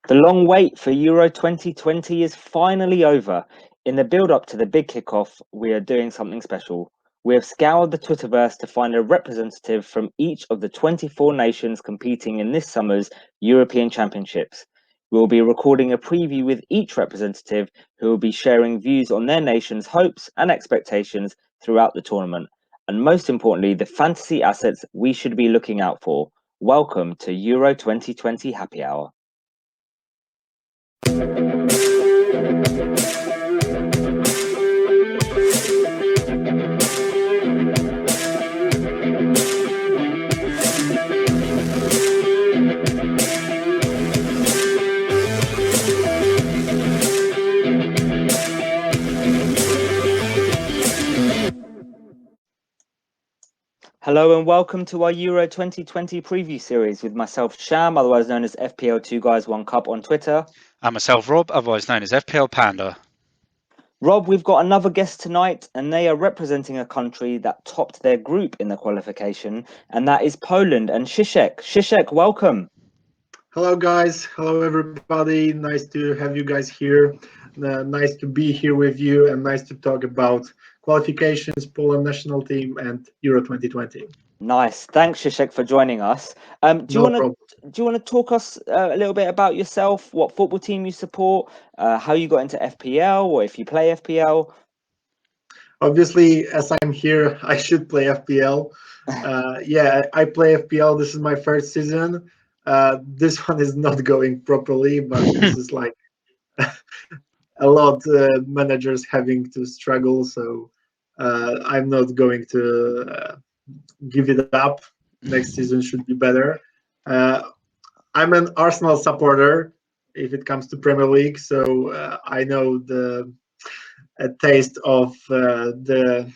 The long wait for Euro 2020 is finally over. In the build-up to the big kickoff, we are doing something special. We have scoured the Twitterverse to find a representative from each of the 24 nations competing in this summer's European Championships. We will be recording a preview with each representative who will be sharing views on their nation's hopes and expectations throughout the tournament, and most importantly, the fantasy assets we should be looking out for. Welcome to Euro 2020 Happy Hour. Hello and welcome to our Euro 2020 preview series with myself, Sham, otherwise known as FPL 2 Guys 1 Cup on Twitter. And myself, Rob, otherwise known as FPL Panda. Rob, we've got another guest tonight, and they are representing a country that topped their group in the qualification, and that is Poland and Zizek. Zizek, welcome. Hello, guys. Hello, everybody. Nice to have you guys here. Nice to be here with you, and nice to talk about qualifications, Poland national team, and Euro 2020. Nice. Thanks, Zizek, for joining us. Do you want to talk us a little bit about yourself, what football team you support, how you got into FPL, or if you play FPL? Obviously, as I'm here, I should play FPL. Yeah, I play FPL. This is my first season. This one is not going properly, but this is like a lot managers having to struggle. So I'm not going to give it up. Next season should be better. I'm an Arsenal supporter if it comes to Premier League, so I know the taste of the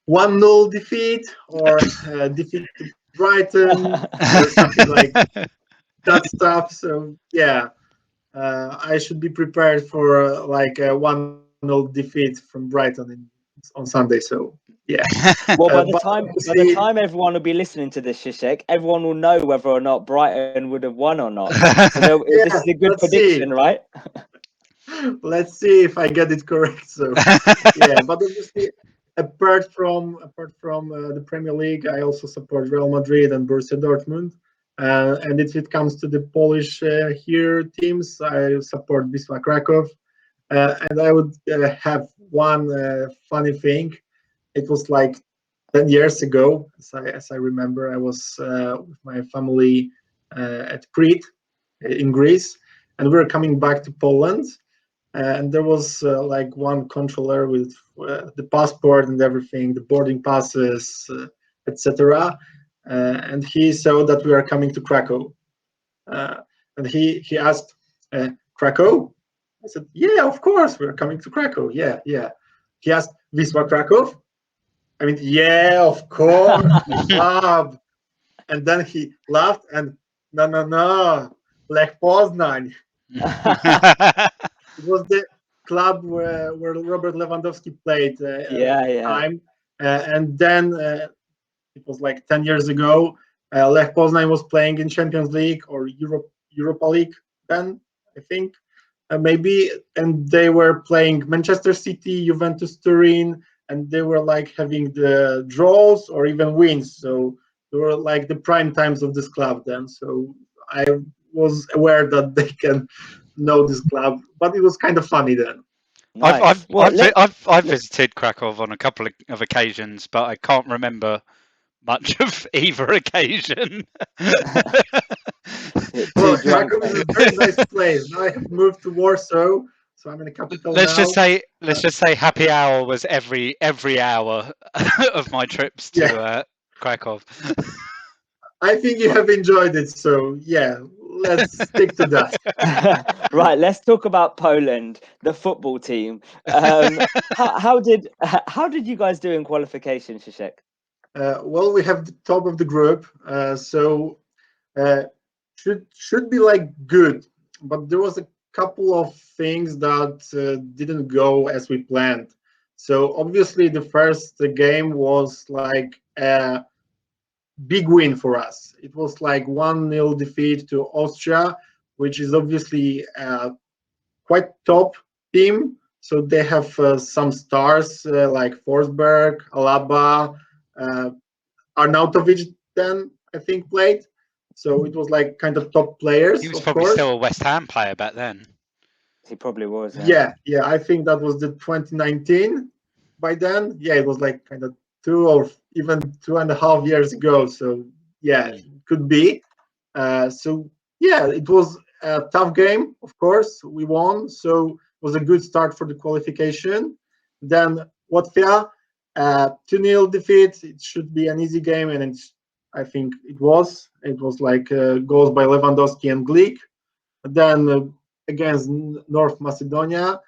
1-0 defeat or defeat to Brighton or something like that stuff. So yeah, I should be prepared for like a 1-0 defeat from Brighton on Sunday. So yeah. Well, by the time everyone will be listening to this, Zizek, everyone will know whether or not Brighton would have won or not. So this is a good prediction, right? Let's see if I get it correct. So yeah, but obviously, apart from the Premier League, I also support Real Madrid and Borussia Dortmund. And if it comes to the Polish here teams, I support Wisła Kraków. And I would have one funny thing. It was like 10 years ago, as I remember. I was with my family at Crete in Greece, and we were coming back to Poland. And there was like one controller with the passport and everything, the boarding passes, etc. And he saw that we are coming to Krakow. And he asked, Krakow? I said, yeah, of course, we're coming to Krakow. Yeah. He asked, Wisła Kraków? I mean, yeah, of course, the club. And then he laughed and, no, Lech Poznań. It was the club where Robert Lewandowski played at the time. And then it was like 10 years ago. Lech Poznań was playing in Champions League or Europa League then, I think, maybe. And they were playing Manchester City, Juventus Turin, and they were like having the draws or even wins. So they were like the prime times of this club then. So I was aware that they can know this club, but it was kind of funny then. Nice. I've visited Krakow on a couple of occasions, but I can't remember much of either occasion. Well, Krakow is a very nice place. Now I have moved to Warsaw, so I'm in the capital now. Let's just say happy hour was every hour of my trips to Krakow. I think you have enjoyed it, so yeah, let's stick to that. Right, let's talk about Poland, the football team. How did you guys do in qualification, Zizek? Well, we have the top of the group, so should be like good, but there was a couple of things that didn't go as we planned. So obviously the first game was like big win for us. It was like 1-0 defeat to Austria, which is obviously quite top team. So they have some stars like Forsberg, Alaba, Arnautovic. Then I think played. So it was like kind of top players. He was of probably course. still a West Ham player back then. He probably was. Yeah. I think that was the 2019. By then, yeah, it was like kind of 2 or even 2.5 years ago. So yeah, it could be. So yeah, it was a tough game. Of course, we won, so it was a good start for the qualification. Then Latvia, 2-0 defeat. It should be an easy game, and I think it was. It was like goals by Lewandowski and Glik. Then against North Macedonia,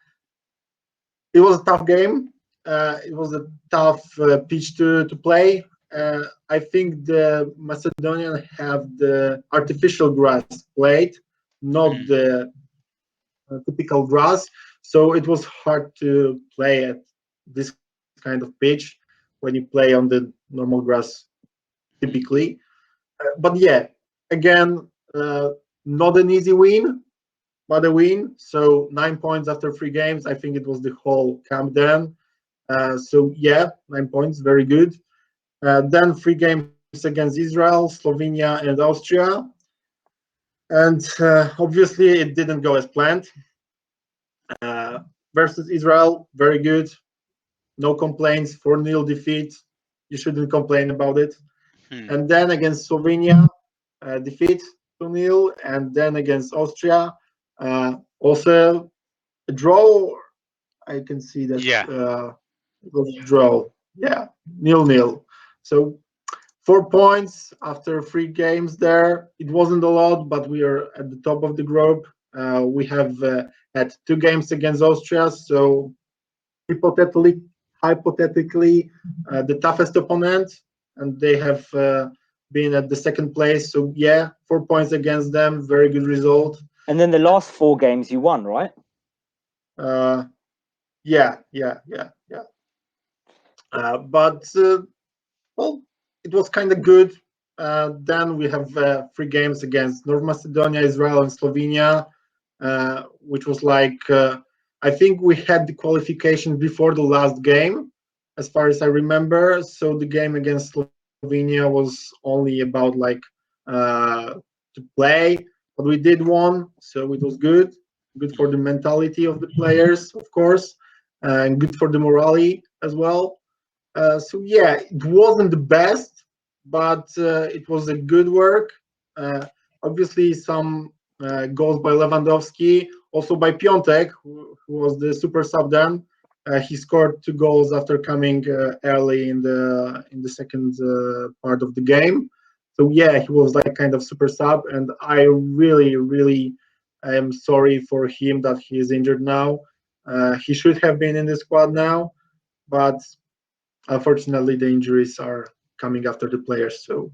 it was a tough game. It was a tough pitch to play. I think the Macedonians have the artificial grass played, not the typical grass. So it was hard to play at this kind of pitch when you play on the normal grass typically. But yeah, again, not an easy win, but a win. So 9 points after 3 games. I think it was the whole camp then. So yeah, 9 points, very good. Then 3 games against Israel, Slovenia, and Austria. And obviously, it didn't go as planned. Versus Israel, very good. No complaints, 4-0 defeat. You shouldn't complain about it. And then against Slovenia, defeat 2-0. And then against Austria, also a draw. I can see that it was a draw. Yeah, 0-0. So 4 points after 3 games there. It wasn't a lot, but we are at the top of the group. We have had 2 games against Austria, so hypothetically, the toughest opponent, and they have been at the 2nd place. So yeah, 4 points against them, very good result. And then the last 4 games you won, right? Yeah. But well, it was kind of good. Then we have 3 games against North Macedonia, Israel, and Slovenia, which was like I think we had the qualification before the last game, as far as I remember. So the game against Slovenia was only about like to play, but we did one, so it was good. Good for the mentality of the players, of course, and good for the morale as well. So yeah, it wasn't the best, but it was a good work. Obviously, some goals by Lewandowski, also by Piontek, who was the super sub then. He scored 2 goals after coming early in the 2nd part of the game. So yeah, he was like kind of super sub, and I really am sorry for him that he is injured now. He should have been in the squad now, but unfortunately, the injuries are coming after the players. So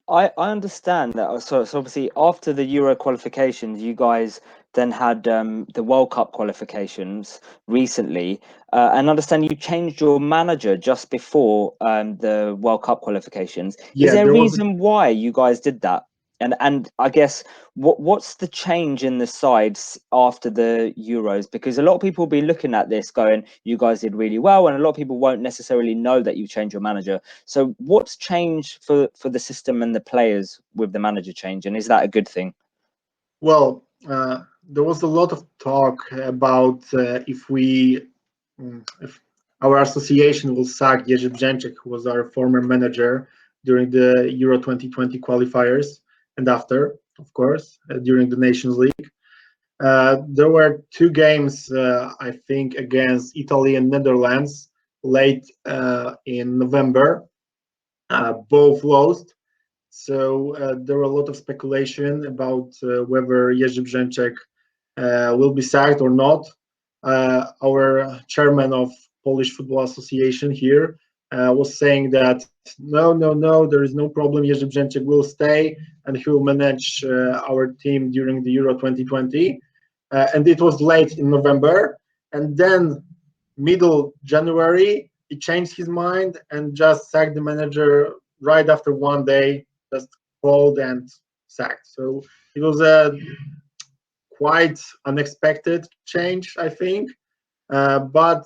I understand that. So obviously, after the Euro qualifications, you guys then had the World Cup qualifications recently, and understand you changed your manager just before the World Cup qualifications. Yeah, is there a reason why you guys did that? And I guess what's the change in the sides after the Euros? Because a lot of people will be looking at this going, you guys did really well, and a lot of people won't necessarily know that you changed your manager. So what's changed for the system and the players with the manager change, and is that a good thing? Well, there was a lot of talk about if our association will sack Jerzy Brzęczyk, who was our former manager during the Euro 2020 qualifiers, and after, of course, during the Nations League. There were 2 games, I think, against Italy and Netherlands late in November, both lost. So there were a lot of speculation about whether Jerzy Brzęczyk will be sacked or not. Our chairman of Polish Football Association here was saying that no, there is no problem. Jerzy Brzęczyk will stay and he will manage our team during the Euro 2020. And it was late in November. And then middle January, he changed his mind and just sacked the manager right after one day, just called and sacked. So it was a quite unexpected change, I think. But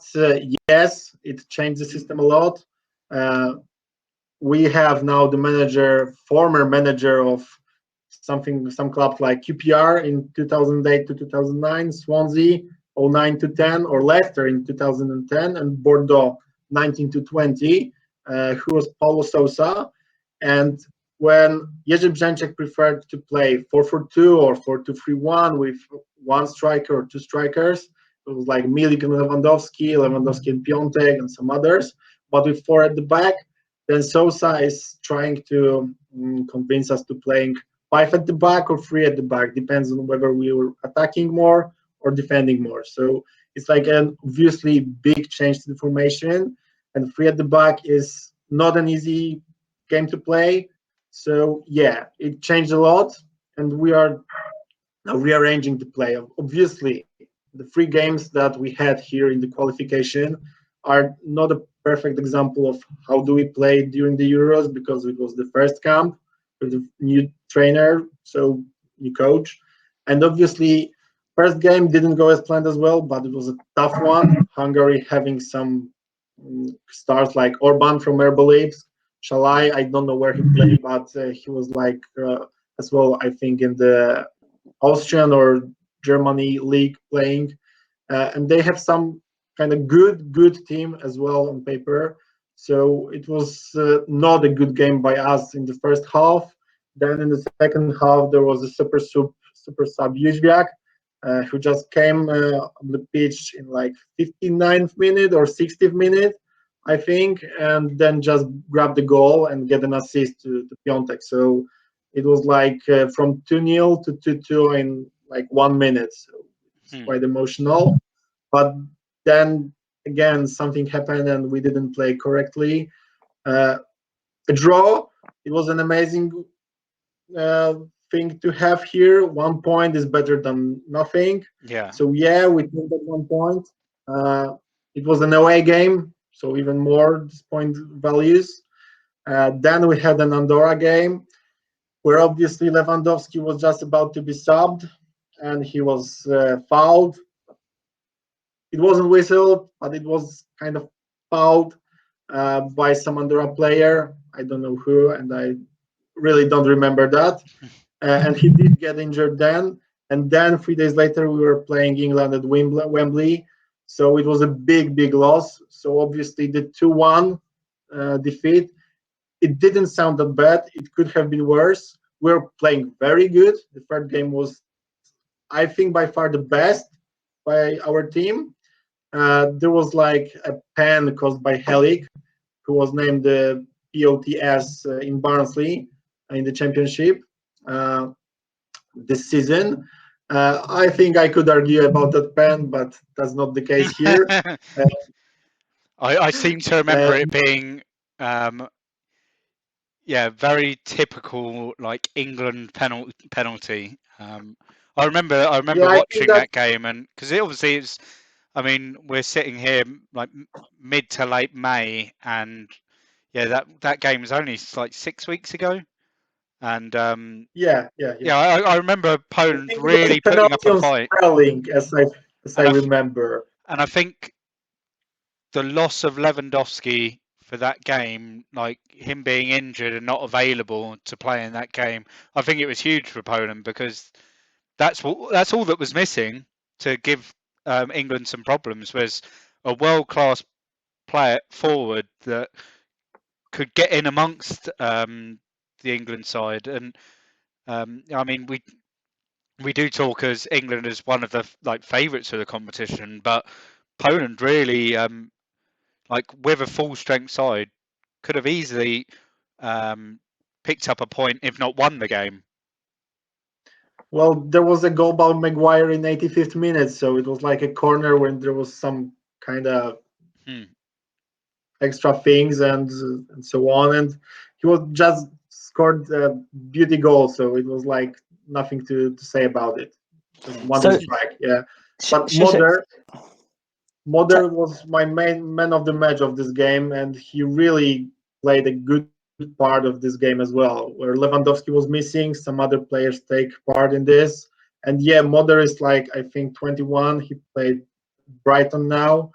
yes, it changed the system a lot. Uh, we have now the manager, former manager of some clubs like QPR in 2008 to 2009, Swansea 09 to 10, or Leicester in 2010, and Bordeaux 19 to 20, who was Paulo Sousa. And when Jerzy Brzęczek preferred to play 4-4-2 or 4-2-3-1 with one striker or two strikers, it was like Milik and Lewandowski and Piontek and some others, but with four at the back. Then Sousa is trying to convince us to playing five at the back or three at the back, depends on whether we were attacking more or defending more. So it's like an obviously big change to the formation, and three at the back is not an easy game to play. So yeah, it changed a lot, and we are now rearranging the play. Obviously, the three games that we had here in the qualification are not a perfect example of how do we play during the Euros, because it was the first camp with a new trainer, so new coach. And obviously, first game didn't go as planned as well, but it was a tough one. Hungary having some stars like Orban from RB Leipzig, Shalai, I don't know where he played, but he was like as well, I think, in the Austrian or Germany league playing. And they have some kind of good team as well on paper. So it was not a good game by us in the first half. Then in the second half, there was a super sub Jóźwiak, who just came on the pitch in like 59th minute or 60th minute, I think, and then just grabbed the goal and get an assist to Piontek. So it was like from 2-0 to 2-2 in like 1 minute. So it's quite emotional. But then again, something happened and we didn't play correctly. A draw, it was an amazing thing to have here. 1 point is better than nothing. Yeah. So yeah, we took that 1 point. It was an away game, so even more point values. Then we had an Andorra game where obviously Lewandowski was just about to be subbed and he was fouled. It wasn't whistled, but it was kind of fouled by some Andorra player. I don't know who, and I really don't remember that. And he did get injured then. And then 3 days later, we were playing England at Wembley. So it was a big loss. So obviously the 2-1 defeat, it didn't sound that bad. It could have been worse. We were playing very good. The third game was, I think, by far the best by our team. There was like a pen caused by Helik, who was named the POTS in Barnsley in the championship this season. I think I could argue about that pen, but that's not the case here. I seem to remember it being, very typical like England penalty. I remember watching that game, and because obviously it's, I mean, we're sitting here like mid to late May, and that game was only like 6 weeks ago, and I remember Poland really putting up a fight. Sterling, as I remember, and I think the loss of Lewandowski for that game, like him being injured and not available to play in that game, I think it was huge for Poland, because that's all that was missing to give England some problems, was a world-class player forward that could get in amongst the England side. And I mean, we do talk as England as one of the like favourites for the competition, but Poland really, like with a full strength side, could have easily picked up a point, if not won the game. Well, there was a goal by Maguire in 85th minute, so it was like a corner when there was some kind of extra things and so on, and he was just scored a beauty goal, so it was like nothing to say about it. Just one strike, yeah. But Moder was my main man of the match of this game, and he really played a good part of this game as well, where Lewandowski was missing. Some other players take part in this, and yeah, Moder is like I think 21. He played Brighton now,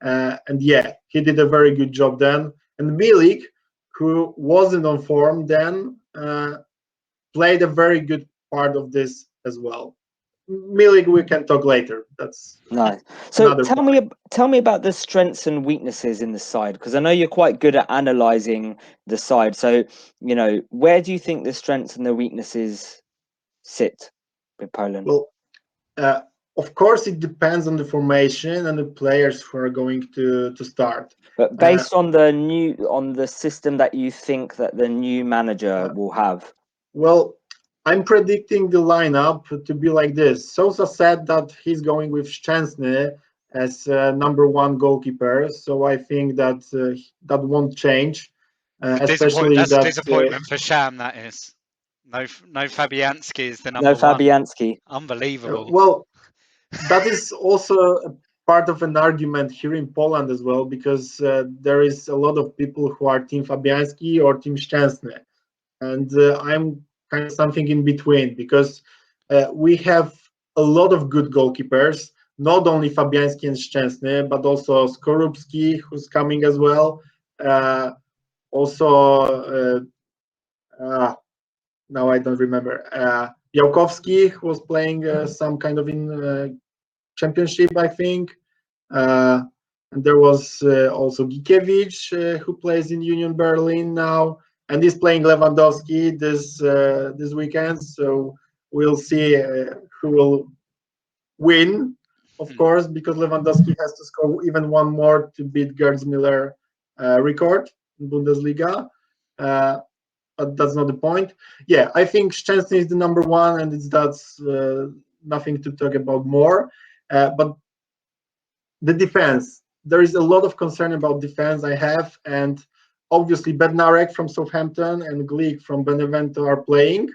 and yeah, he did a very good job then. And Milik, who wasn't on form then, played a very good part of this as well. Milik, we can talk later. That's nice. So another tell me about the strengths and weaknesses in the side, because I know you're quite good at analyzing the side. So, you know, where do you think the strengths and the weaknesses sit with Poland? Well, of course, it depends on the formation and the players who are going to start. But based on the system that you think that the new manager will have. Well, I'm predicting the lineup to be like this. Sosa said that he's going with Szczęsny as #1 goalkeeper, so I think that that won't change. Especially that's that a disappointment for Sham. That is no Fabianski is the number No Fabianski. Unbelievable. Well, that is also a part of an argument here in Poland as well, because there is a lot of people who are Team Fabianski or Team Szczęsny, and I'm kind of something in between, because we have a lot of good goalkeepers, not only Fabianski and Szczęsny, but also Skorupski, who's coming as well. Also, now I don't remember. Jałkowski, who was playing some kind of in championship, I think. And there was also Gikiewicz, who plays in Union Berlin now, and he's playing Lewandowski this weekend. So we'll see who will win, of course, because Lewandowski has to score even one more to beat Gerd Müller record in Bundesliga. But that's not the point. Yeah, I think Szczęsny is the #1, and that's nothing to talk about more. But the defense, there is a lot of concern about defense I have, and obviously Bednarek from Southampton and Glik from Benevento are playing.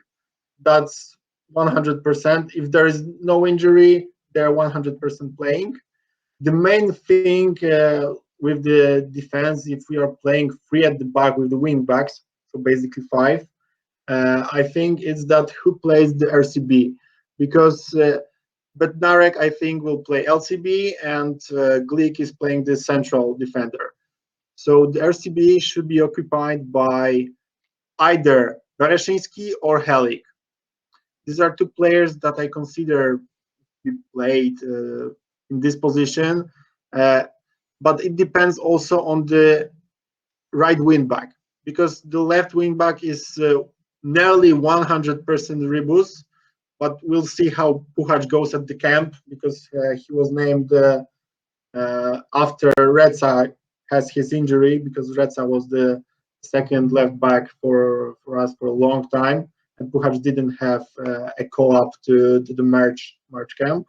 That's 100%. If there is no injury, they're 100% playing. The main thing with the defense, if we are playing 3 at the back with the wing backs, so basically 5, I think it's that who plays the RCB, because Bednarek, I think, will play LCB, and Glik is playing the central defender. So the RCB should be occupied by either Bereszyński or Helik. These are 2 players that I consider be played in this position, but it depends also on the right wing back, because the left wing back is nearly 100% Rebus, but we'll see how Puchacz goes at the camp, because he was named after Redza has his injury, because Redza was the second left back for us for a long time, and Puchacz didn't have a call-up to the March camp.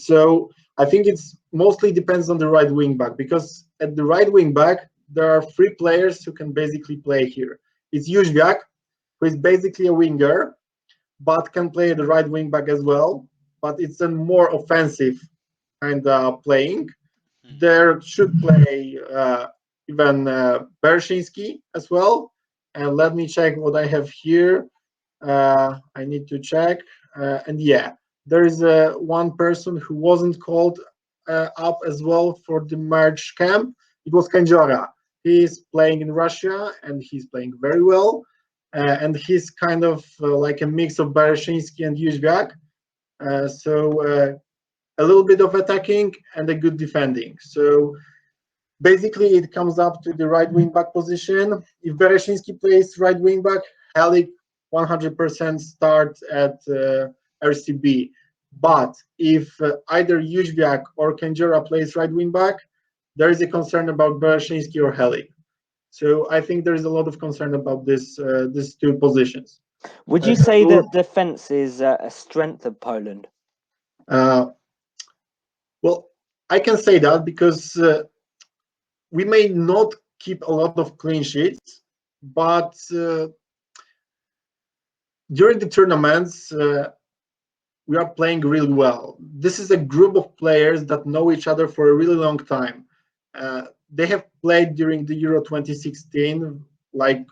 So I think it's mostly depends on the right wing back, because at the right wing back, there are 3 players who can basically play here. It's Jóźwiak, who is basically a winger, but can play the right wing back as well, but it's a more offensive kind of playing. There should play even Bereszyński as well. And let me check what I have here. I need to check. And yeah, there is one person who wasn't called up as well for the March camp. It was Kędziora. He's playing in Russia, and he's playing very well. And he's kind of like a mix of Bereszyński and Jóźwiak. So a little bit of attacking and a good defending. So basically, it comes up to the right wing back position. If Bereszyński plays right wing back, Helik 100% start at RCB. But if either Jóźwiak or Kędziora plays right wing back, there is a concern about Bereszyński or Helik. So I think there is a lot of concern about these 2 positions. Would you say that defense is a strength of Poland? Well, I can say that because we may not keep a lot of clean sheets, but during the tournaments, we are playing really well. This is a group of players that know each other for a really long time. They have played during the Euro 2016 like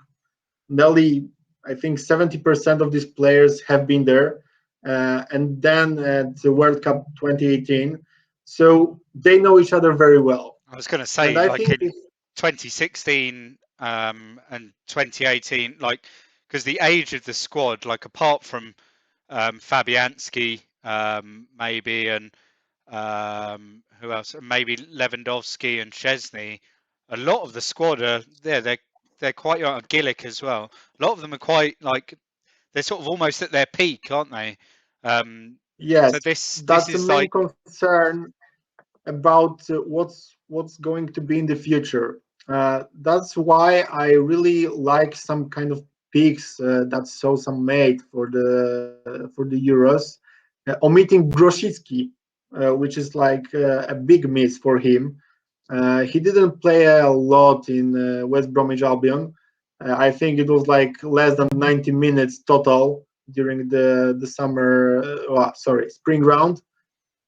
nearly, I think 70% of these players have been there, and then at the World Cup 2018, so they know each other very well. I was going to And say, I like think in 2016 and 2018, like because the age of the squad, like apart from Fabianski, maybe, and who else? Maybe Lewandowski and Chesney. A lot of the squad are they're quite young. Gillick as well. A lot of them are quite like they're sort of almost at their peak, aren't they? yes, So this that's the is main like concern about what's going to be in the future. That's why I really like some kind of picks that Sosa made for the Euros, omitting Grosicki, which is like a big miss for him. He didn't play a lot in West Bromwich Albion. I think it was like less than 90 minutes total during the summer, spring round.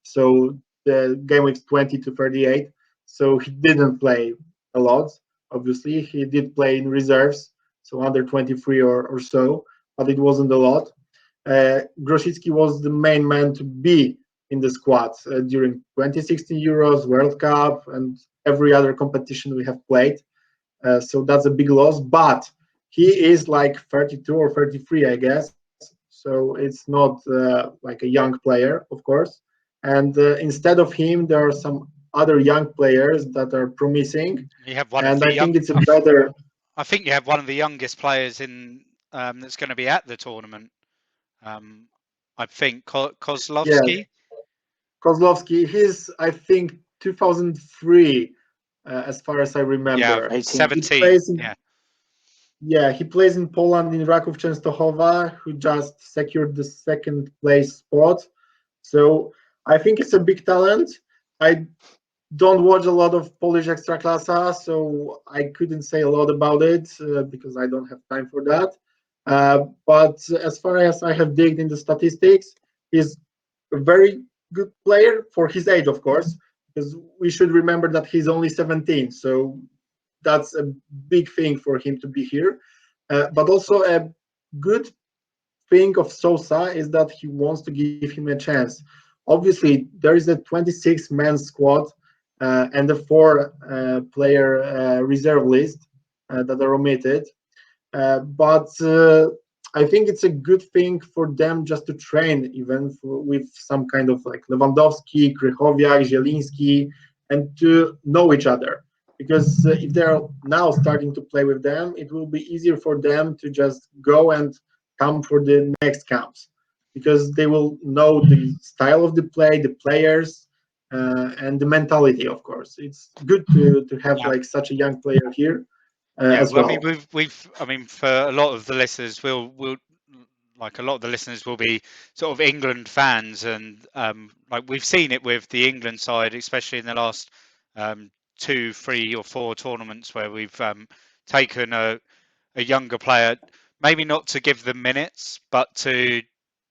So the game weeks 20 to 38. So he didn't play a lot. Obviously, he did play in reserves, so under 23 or so, but it wasn't a lot. Grosicki was the main man to be in the squad during 2016 Euros, World Cup, and every other competition we have played. So that's a big loss. But he is like 32 or 33, I guess. So it's not like a young player, of course. And instead of him, there are some other young players that are promising. you have one of And the I young. think it's a better. I think you have one of the youngest players in that's going to be at the tournament. I think Yeah, Kozlovsky. Kozlovsky. He's, I think, 2003, as far as I Yeah, remember. 18. He 17. plays in, Yeah, yeah, he plays in Poland in Raków Częstochowa, who just secured the second place spot. So I think it's a big talent. I don't watch a lot of Polish Ekstraklasa, so I couldn't say a lot about it because I don't have time for that. But as far as I have digged in the statistics, he's a very good player for his age, of course, because we should remember that he's only 17. So that's a big thing for him to be here. But also a good thing of Sosa is that he wants to give him a chance. Obviously, there is a 26-man squad and a 4-player reserve list that are omitted. But I think it's a good thing for them just to train with some kind of like Lewandowski, Krychowiak, Zieliński, and to know each other. Because if they're now starting to play with them, it will be easier for them to just go and come for the next camps. Because they will know the style of the play, the players, and the mentality, of course. It's good to have yeah, like such a young player here yeah. as Well, I mean, well. I mean, for a lot of the listeners, will like a lot of the listeners will be sort of England fans, and like we've seen it with the England side, especially in the last 2, 3, or 4 tournaments where we've taken a younger player, maybe not to give them minutes, but to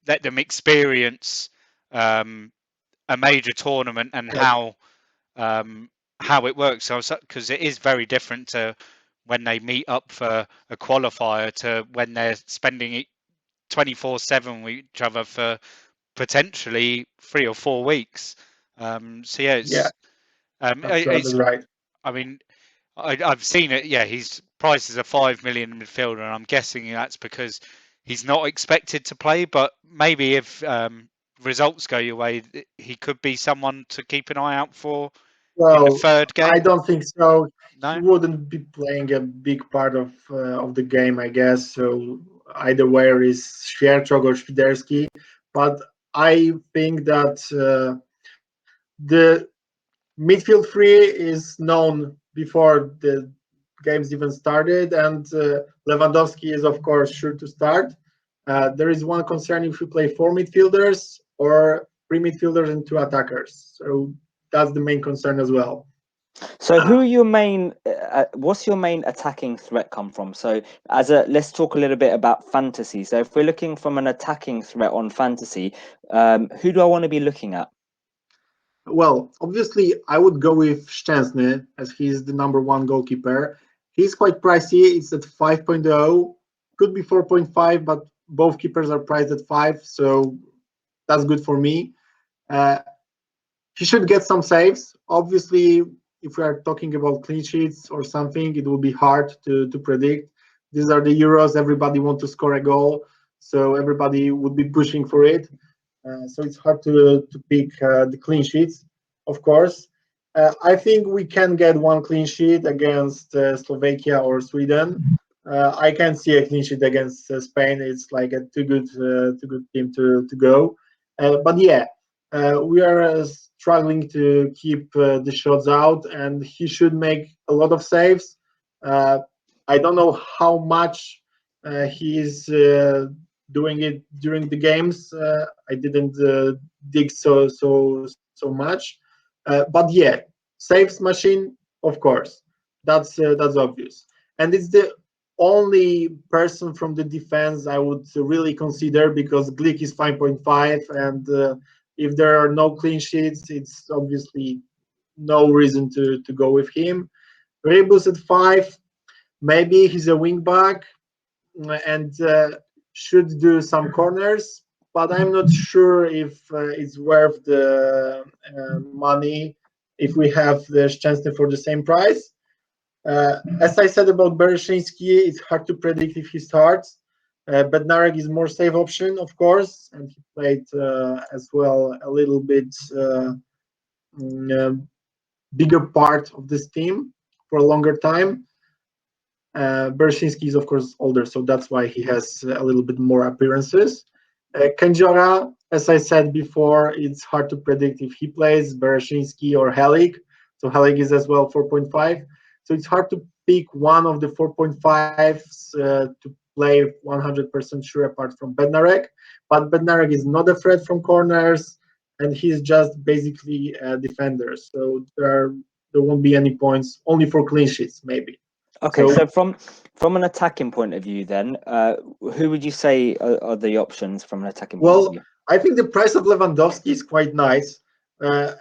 let them experience a major tournament and how it works. So, because it is very different to when they meet up for a qualifier to when they're spending 24/7 with each other for potentially 3 or 4 weeks. So yeah, Yeah, that's it's. right. I mean, I've seen it. Yeah, he's priced as a 5 million midfielder, and I'm guessing that's because he's not expected to play. But maybe if results go your way, he could be someone to keep an eye out for in the Well, third I game. don't think so. He No. wouldn't be playing a big part of the game, I guess. So either way is Świerczok or Świderski. But I think that the midfield three is known before the games even started, and Lewandowski is of course sure to start. There is one concern if we play 4 midfielders or 3 midfielders and 2 attackers. So that's the main concern as well. So who are your main? What's your main attacking threat come from? So let's talk a little bit about fantasy. So if we're looking from an attacking threat on fantasy, who do I want to be looking at? Well, obviously, I would go with Szczęsny as he's the number 1 goalkeeper. He's quite pricey. It's at 5.0. Could be 4.5, but both keepers are priced at 5, so that's good for me. He should get some saves. Obviously, if we are talking about clean sheets or something, it will be hard to predict. These are the Euros. Everybody wants to score a goal, so everybody would be pushing for it. So it's hard to pick the clean sheets, of course. I think we can get one clean sheet against Slovakia or Sweden. I can see a clean sheet against Spain. It's like a too good team to go. But yeah, we are struggling to keep the shots out, and he should make a lot of saves. I don't know how much he is doing it during the games. I didn't dig so much, but yeah, saves machine, of course. That's obvious, and it's the only person from the defense I would really consider, because Glick is 5.5, and if there are no clean sheets, it's obviously no reason to go with him. Rebus at 5, maybe he's a wing back and should do some corners, but I'm not sure if it's worth the money if we have the Szczęsny for the same price. As I said about Bereszyński, it's hard to predict if he starts. Bednarek is more safe option, of course, and he played as well a little bit bigger part of this team for a longer time. Bereszyński is, of course, older, so that's why he has a little bit more appearances. Kędziora, as I said before, it's hard to predict if he plays Bereszyński or Helik. So Helik is as well 4.5. So it's hard to pick one of the 4.5s to play 100% sure apart from Bednarek. But Bednarek is not a threat from corners, and he's just basically a defender. So there won't be any points, only for clean sheets, maybe. Okay, so from an attacking point of view, then, who would you say are the options from an attacking point of view? I think the price of Lewandowski is quite nice.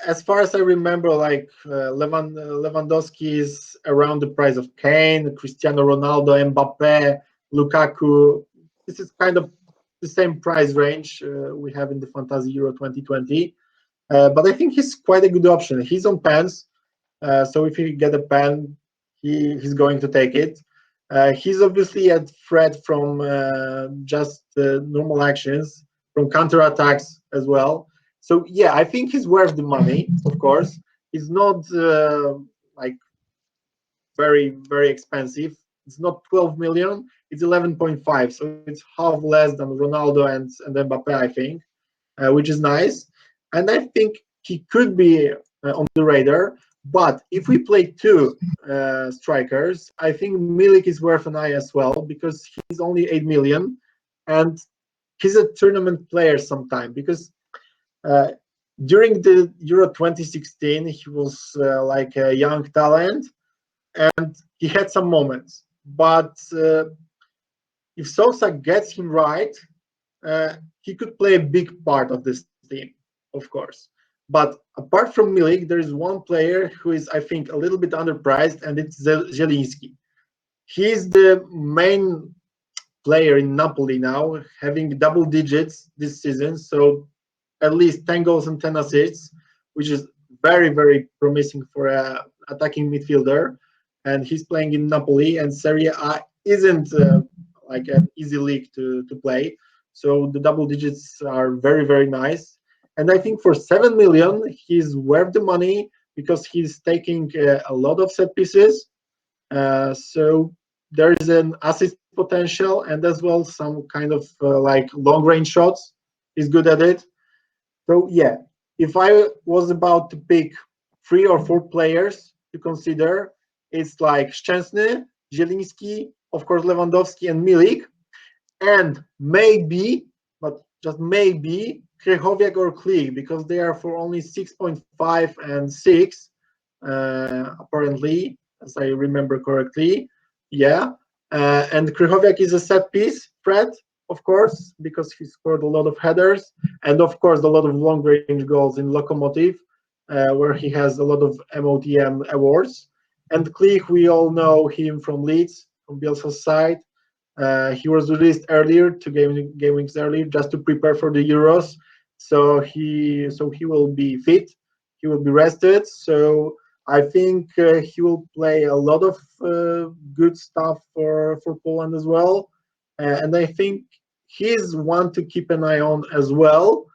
As far as I remember, like Lewandowski is around the price of Kane, Cristiano Ronaldo, Mbappe, Lukaku. This is kind of the same price range we have in the Fantasy Euro 2020. But I think he's quite a good option. He's on pens, so if you get a pen, he's going to take it. He's obviously a threat from just normal actions, from counter-attacks as well. So yeah, I think he's worth the money, of course. He's not like very, very expensive. It's not 12 million, it's 11.5. So it's half less than Ronaldo and Mbappe, I think, which is nice. And I think he could be on the radar. But if we play two strikers, I think Milik is worth an eye as well, because he's only 8 million and he's a tournament player sometime, because during the Euro 2016 he was like a young talent and he had some moments. But if Sosa gets him right, he could play a big part of this team, of course. But apart from Milik, there is one player who is, I think, a little bit underpriced, and it's Zielinski. He's the main player in Napoli now, having double digits this season, so at least 10 goals and 10 assists, which is very, very promising for an attacking midfielder. And he's playing in Napoli, and Serie A isn't like an easy league to play. So the double digits are very, very nice. And I think for 7 million, he's worth the money because he's taking a lot of set pieces. So there is an assist potential and as well some kind of like long range shots. He's good at it. So yeah, if I was about to pick 3 or 4 players to consider, it's like Szczęsny, Zielinski, of course Lewandowski and Milik, and maybe, but just maybe, Krychowiak or Klee, because they are for only 6.5 and 6, apparently, as I remember correctly. Yeah. And Krychowiak is a set piece threat, of course, because he scored a lot of headers, and of course, a lot of long range goals in Lokomotiv, where he has a lot of MOTM awards. And Klich, we all know him from Leeds, from Bielsa's side. He was released earlier, 2 game weeks earlier, just to prepare for the Euros. So he will be fit. He will be rested. So I think he will play a lot of good stuff for Poland as well. And I think he's one to keep an eye on as well.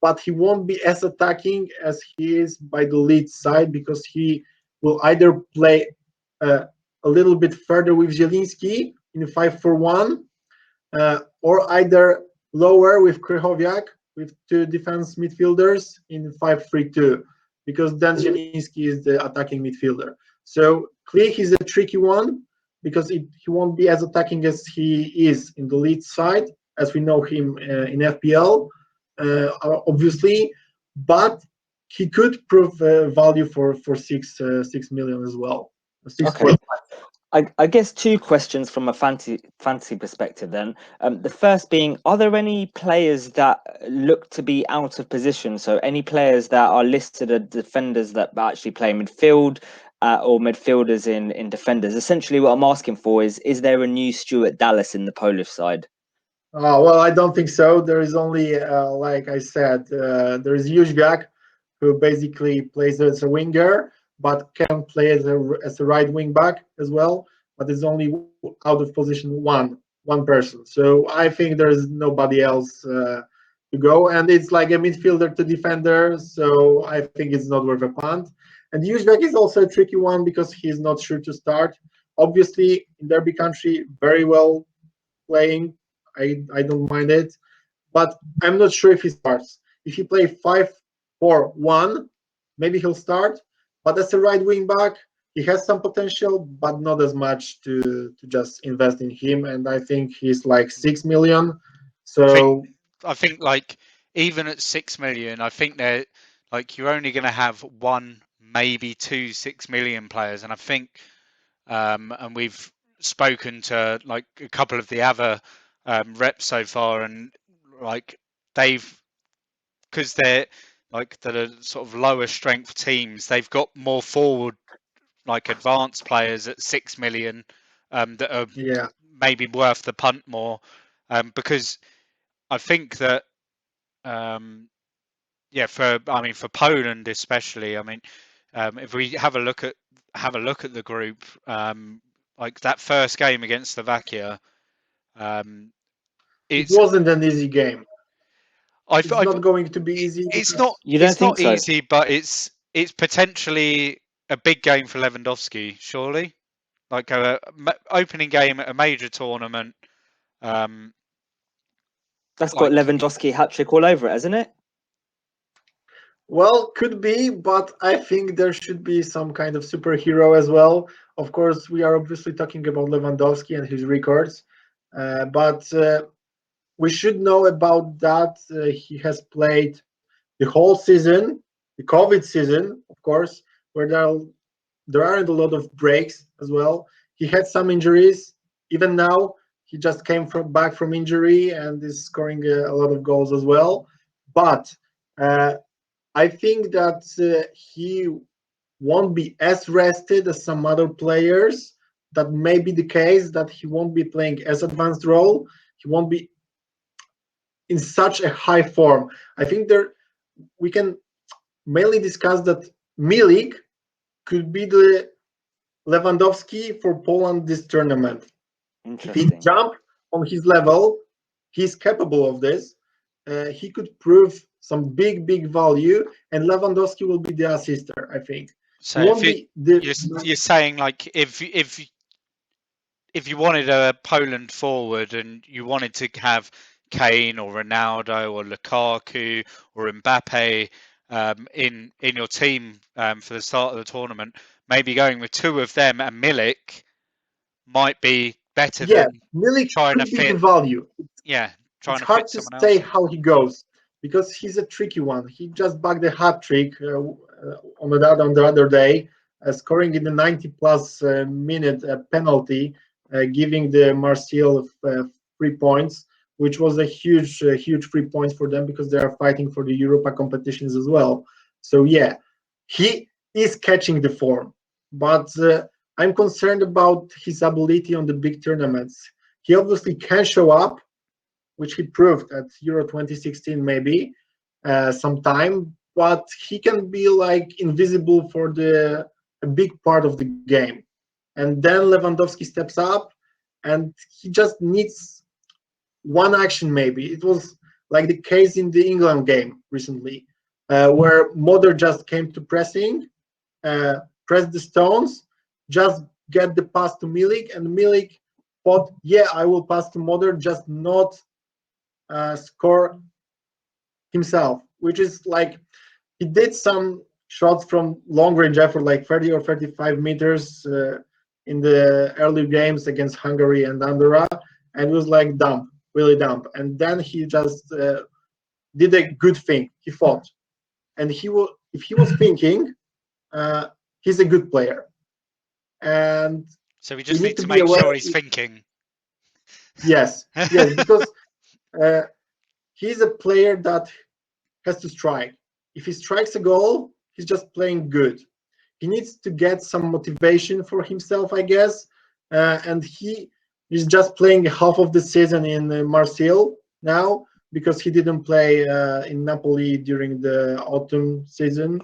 But he won't be as attacking as he is by the lead side, because he will either play a little bit further with Zielinski in 5-4-1, or either lower with Krychowiak with 2 defense midfielders in 5-3-2, because then Zielinski is the attacking midfielder. So Klich is a tricky one, because he won't be as attacking as he is in the lead side, as we know him in FPL, obviously, but he could prove value for 6 million as well. Okay. I guess 2 questions from a fantasy perspective then. The first being, are there any players that look to be out of position? So any players that are listed as defenders that actually play midfield, or midfielders in defenders? Essentially what I'm asking for is there a new Stuart Dallas in the Polish side? Well, I don't think so. There is only, like I said, there is Jóźwiak, who basically plays as a winger, but can play as a right wing back as well. But is only out of position one person. So I think there is nobody else to go, and it's like a midfielder to defender. So I think it's not worth a punt. And Jóźwiak is also a tricky one, because he's not sure to start. Obviously, in Derby country, very well playing. I don't mind it, but I'm not sure if he starts. If he play 5-4-1, maybe he'll start. But as a right wing back, he has some potential, but not as much to just invest in him. And I think he's like 6 million. So I think like even at 6 million, I think they're like you're only going to have 1, maybe 2 6 million players, and I think and we've spoken to like a couple of the other reps so far, and like because they're like the sort of lower strength teams, they've got more forward like advanced players at 6 million that are maybe worth the punt more, because I think that for Poland especially, if we have a look at the group, like that first game against Slovakia, it wasn't an easy game. It's not going to be easy. It's not. You don't it's think not so? easy, but it's potentially a big game for Lewandowski. Surely, like a opening game at a major tournament. That's got Lewandowski hat-trick all over it, hasn't it? Well, could be, but I think there should be some kind of superhero as well. Of course, we are obviously talking about Lewandowski and his records, but we should know about that. He has played the whole season, the COVID season, of course, where there aren't a lot of breaks as well. He had some injuries. Even now, he just came back from injury and is scoring a lot of goals as well. But I think that he won't be as rested as some other players. That may be the case, that he won't be playing as advanced role. He won't be in such a high form. I think we can mainly discuss that Milik could be the Lewandowski for Poland this tournament. If he jump on his level, he's capable of this. He could prove some big value, and Lewandowski will be the assister, I think. So you're saying like if you wanted a Poland forward and you wanted to have Kane or Ronaldo or Lukaku or Mbappe in your team for the start of the tournament, maybe going with 2 of them and Milik might be better than Milik trying to fit the value. Trying it's hard to say how he goes, because he's a tricky one. He just bagged a hat trick on the other day, scoring in the 90+ minute penalty, giving the Marseille 3 points, which was a huge 3 points for them, because they are fighting for the Europa competitions as well. So he is catching the form, but I'm concerned about his ability on the big tournaments. He obviously can show up, which he proved at Euro 2016 maybe sometime, but he can be like invisible for a big part of the game. And then Lewandowski steps up, and he just needs one action maybe. It was like the case in the England game recently, where Moder just came to pressing, press the stones, just get the pass to Milik, and Milik thought, yeah, I will pass to Moder, just not score himself, which is like he did some shots from long range effort, like 30 or 35 meters in the early games against Hungary and Andorra, and it was like dump, really dump. And then he just did a good thing. He fought, and if he was thinking, he's a good player, and So we just need need to to be make aware. sure he's thinking. Yes, yes, because he's a player that has to strike. If he strikes a goal, he's just playing good. He needs to get some motivation for himself, I guess, and he is just playing half of the season in Marseille now because he didn't play in Napoli during the autumn season,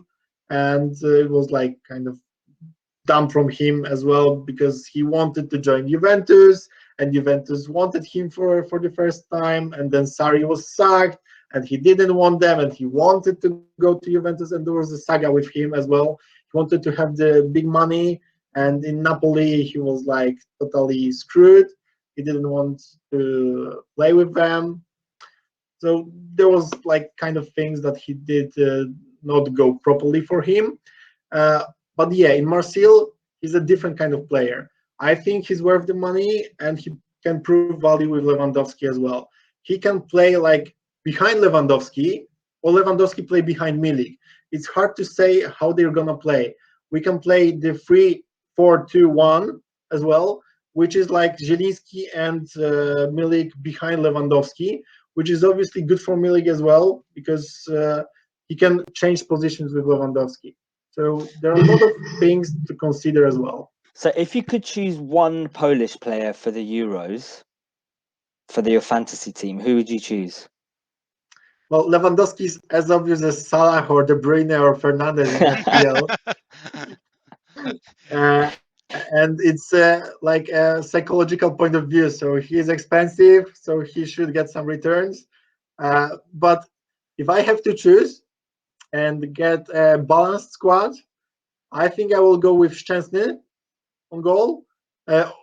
and it was like kind of dumb from him as well because he wanted to join Juventus, and Juventus wanted him for the first time, and then Sarri was sacked, and he didn't want them, and he wanted to go to Juventus, and there was a saga with him as well. He wanted to have the big money, and in Napoli he was like totally screwed. He didn't want to play with them, so there was like kind of things that he did not go properly for him. But yeah, in Marseille, he's a different kind of player. I think he's worth the money, and he can prove value with Lewandowski as well. He can play like behind Lewandowski, or Lewandowski play behind Milik. It's hard to say how they're gonna play. We can play the 3-4-2-1 as well, which is like Zielinski and Milik behind Lewandowski, which is obviously good for Milik as well because he can change positions with Lewandowski. So there are a lot of things to consider as well. So if you could choose one Polish player for the Euros, for your fantasy team, who would you choose? Well, Lewandowski is as obvious as Salah or De Bruyne or Fernandez in FPL. And it's like a psychological point of view. So he is expensive, so he should get some returns. But if I have to choose and get a balanced squad, I think I will go with Szczęsny on goal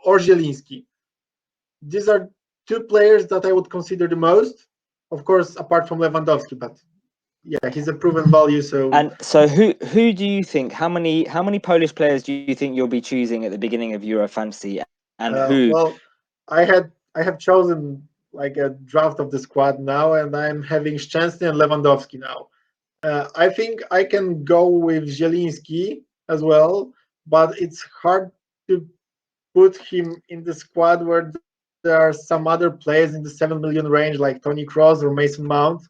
or Zielinski. These are two players that I would consider the most, of course, apart from Lewandowski. But yeah, he's a proven value. So and so who do you think? How many Polish players do you think you'll be choosing at the beginning of Euro Fantasy? And who? Well, I have chosen like a draft of the squad now, and I'm having Szczęsny and Lewandowski now. I think I can go with Zielinski as well, but it's hard to put him in the squad where there are some other players in the 7 million range, like Tony Kroos or Mason Mount,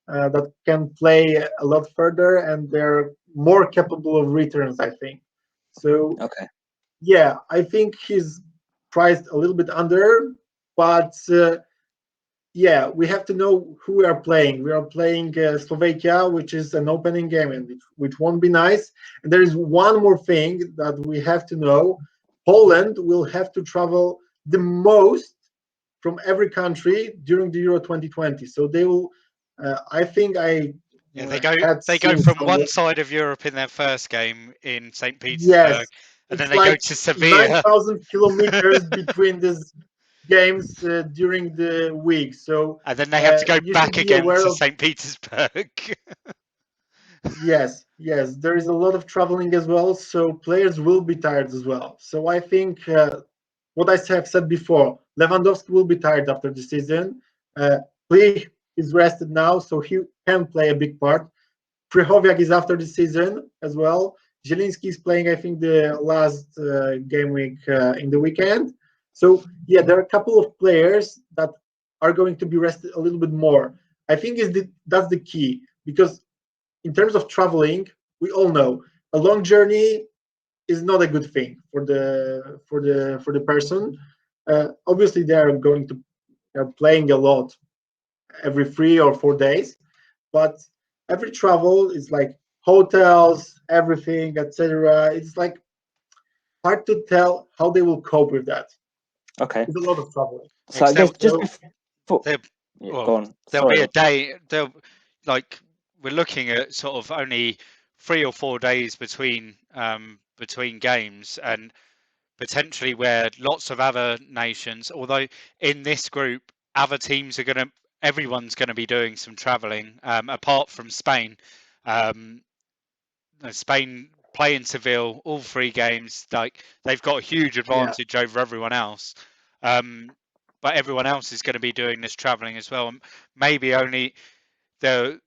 that can play a lot further, and they're more capable of returns, I think. So, Okay. yeah, I think he's priced a little bit under, but yeah, we have to know who we are playing. We are playing Slovakia, which is an opening game, and which won't be nice. And there is one more thing that we have to know. Poland will have to travel the most from every country during the Euro 2020. So they will, I think Yeah, had they go seen from some. one side of Europe in their first game in St. Petersburg, Yes, and then it's they go like to Sevilla, 9,000 kilometers between these games during the week. So and then they have to go you back should be again aware to of. St. Petersburg. Yes, yes, there is a lot of traveling as well, so players will be tired as well. So I think what I have said before, Lewandowski will be tired after the season. Lee is rested now, so he can play a big part. Krychowiak is after the season as well. Zielinski is playing, I think, the last game week in the weekend. So yeah, there are a couple of players that are going to be rested a little bit more. I think that's the key because in terms of traveling, we all know a long journey is not a good thing for the person. Obviously, they're playing a lot every 3 or 4 days, but every travel is like hotels, everything, etc. It's like hard to tell how they will cope with that. Okay. It's a lot of traveling. So I guess just before, Well, go on. There'll Sorry. be a day. We're looking at sort of only 3 or 4 days between games, and potentially where lots of other nations. Although in this group, other teams are everyone's going to be doing some travelling, apart from Spain. Spain play in Seville all 3 games. Like, they've got a huge advantage over everyone else. But everyone else is going to be doing this travelling as well. Maybe only they'll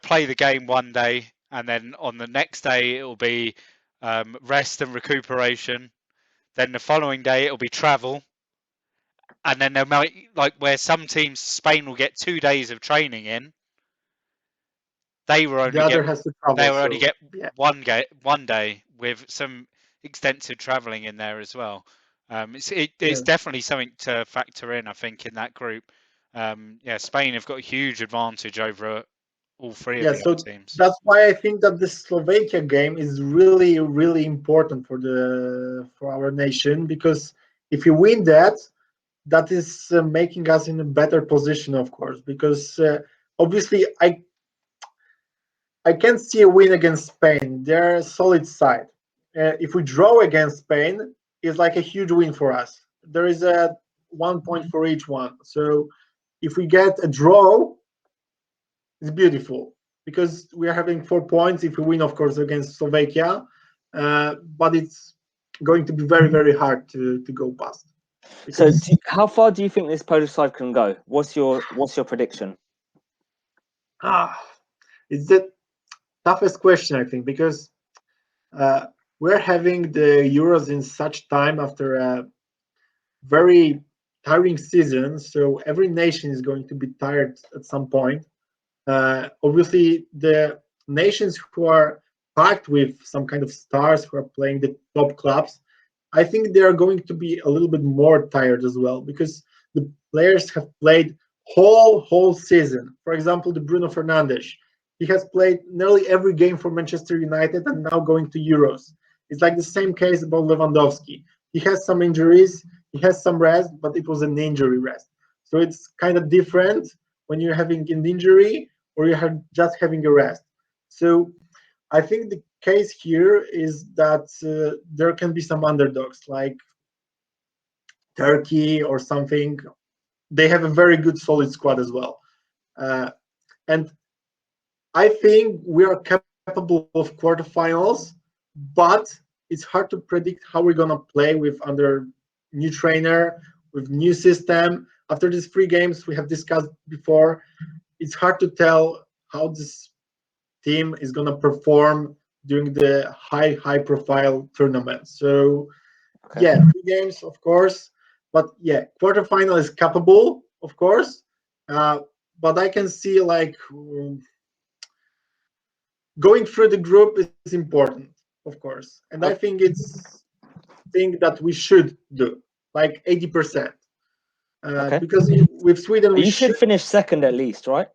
play the game one day, and then on the next day it will be rest and recuperation. Then the following day it'll be travel, and then they might, like where some teams, Spain will get 2 days of training in. They will only get one day with some extensive travelling in there as well. It's definitely something to factor in, I think, in that group. Spain have got a huge advantage over all 3 of the other teams. That's why I think that the Slovakia game is really, really important for our nation, because if you win that is making us in a better position, of course, because obviously I can't see a win against Spain. They're a solid side. If we draw against Spain, it's like a huge win for us. There is a 1 point for each one. So if we get a draw, it's beautiful, because we are having 4 points if we win, of course, against Slovakia. But it's going to be very, very hard to go past. So how far do you think this Polish side can go? What's your prediction? It's the toughest question, I think, because we're having the Euros in such time after a very tiring season. So every nation is going to be tired at some point. Obviously, the nations who are packed with some kind of stars who are playing the top clubs, I think they are going to be a little bit more tired as well, because the players have played whole season. For example, the Bruno Fernandes, he has played nearly every game for Manchester United and now going to Euros. It's like the same case about Lewandowski. He has some injuries, he has some rest, but it was an injury rest. So it's kind of different when you're having an injury or you're just having a rest. So I think the case here is that there can be some underdogs like Turkey or something. They have a very good solid squad as well. And I think we are capable of quarterfinals, but it's hard to predict how we're going to play with under new trainer, with new system. After these 3 games we have discussed before, it's hard to tell how this team is going to perform during the high profile tournament. So yeah, 3 games, of course, but yeah, quarterfinal is capable, of course, but I can see like going through the group is important, of course, and I think it's thing that we should do, like 80%, because with Sweden you should finish second at least, right?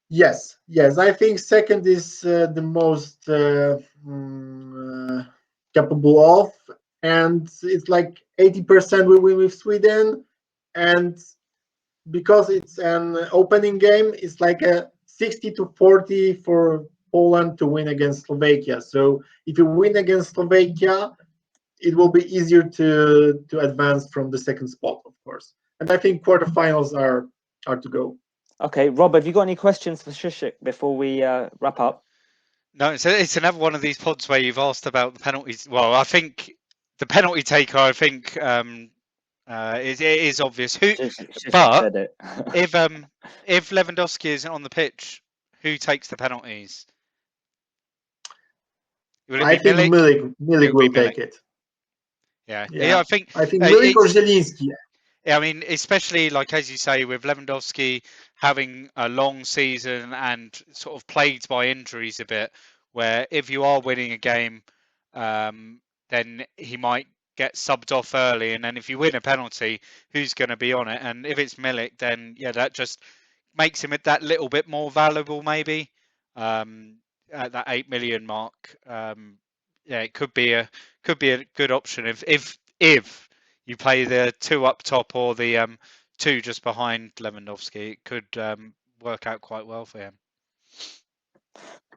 Yes, I think second is the most capable of, and it's like 80% we win with Sweden, and because it's an opening game, it's like a 60-40 for Poland to win against Slovakia. So if you win against Slovakia, it will be easier to advance from the second spot, of course. And I think quarterfinals are to go. Okay, Rob, have you got any questions for Shishik before we wrap up? No, it's another one of these pods where you've asked about the penalties. Well, I think the penalty taker, I think, it is obvious. But said it. if Lewandowski isn't on the pitch, who takes the penalties? I think Milik will take it. Yeah, I think Milik or Zielinski. Yeah, I mean, especially like as you say, with Lewandowski having a long season and sort of plagued by injuries a bit, where if you are winning a game then he might get subbed off early. And then if you win a penalty, who's going to be on it? And if it's Milik, then yeah, that just makes him that little bit more valuable, maybe at that 8 million mark. Yeah, it could be a good option if you play the 2 up top or the 2 just behind Lewandowski. It could work out quite well for him.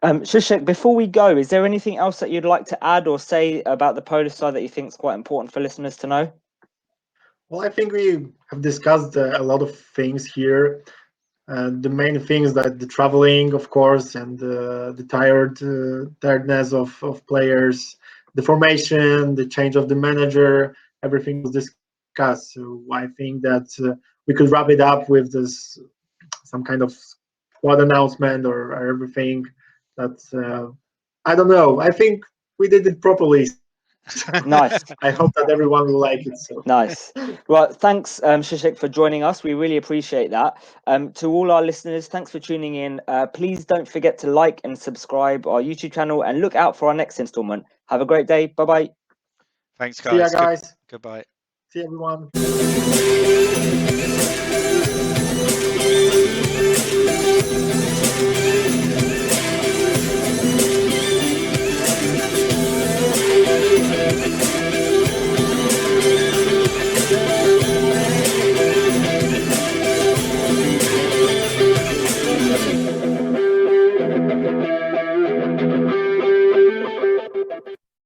Zizek, before we go, is there anything else that you'd like to add or say about the Polish side that you think is quite important for listeners to know? Well, I think we have discussed a lot of things here. The main things that the traveling, of course, and the tiredness of players, the formation, the change of the manager, everything was discussed. So I think that we could wrap it up with this some kind of squad announcement or everything. That I don't know. I think we did it properly. Nice. I hope that everyone will like it. So. Nice. Well, thanks, Zizek, for joining us. We really appreciate that. To all our listeners, thanks for tuning in. Please don't forget to like and subscribe our YouTube channel and look out for our next installment. Have a great day. Bye-bye. Thanks, guys. See ya, guys. Goodbye. See everyone.